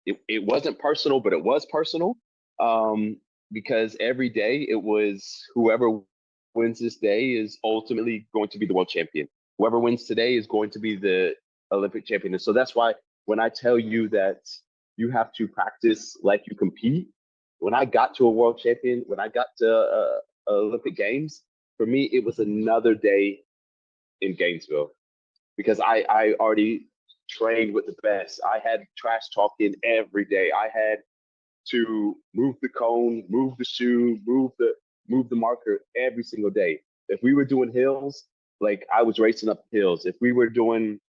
it wasn't personal, but it was personal. Um, because every day it was whoever wins this day is ultimately going to be the world champion. Whoever wins today is going to be the Olympic champion. And so that's why when I tell you that you have to practice like you compete, when I got to a world champion, when I got to Olympic Games, for me, it was another day in Gainesville because I already trained with the best. I had trash talking every day. I had to move the cone, move the shoe, move the marker every single day. If we were doing hills, like I was racing up hills. If we were doing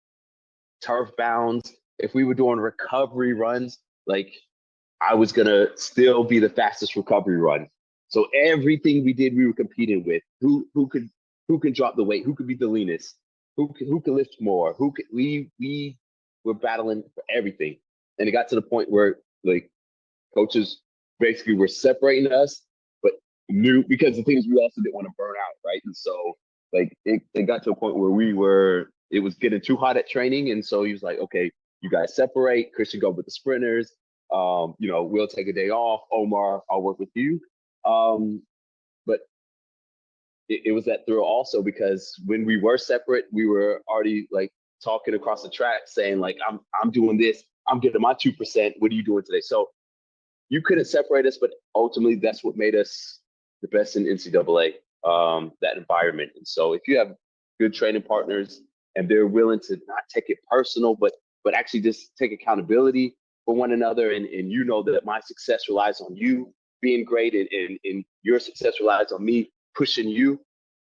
turf bounds, if we were doing recovery runs, like I was gonna still be the fastest recovery run. So everything we did, we were competing with who can drop the weight, who could be the leanest, who could lift more, who could we were battling for everything. And it got to the point where like coaches basically were separating us, but knew because the things we also didn't want to burn out, right? And so like it got to a point where it was getting too hot at training. And so he was like, okay, you guys separate. Christian go with the sprinters. We'll take a day off. Omar, I'll work with you. But it was that thrill also because when we were separate, we were already like talking across the track saying like, I'm doing this. I'm getting my 2%. What are you doing today? So you couldn't separate us, but ultimately that's what made us the best in NCAA, that environment. And so if you have good training partners and they're willing to not take it personal, but actually just take accountability for one another, and you know that my success relies on you being great, and your success relies on me pushing you.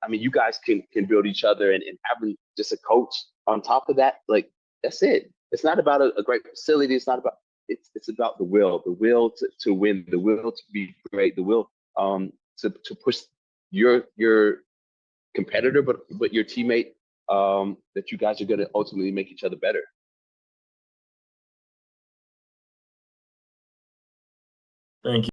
I mean, you guys can build each other, and having just a coach on top of that, like that's it. It's not about a great facility. It's not about it's about the will to win, the will to be great, the will to push your competitor, but your teammate, that you guys are going to ultimately make each other better. Thank you.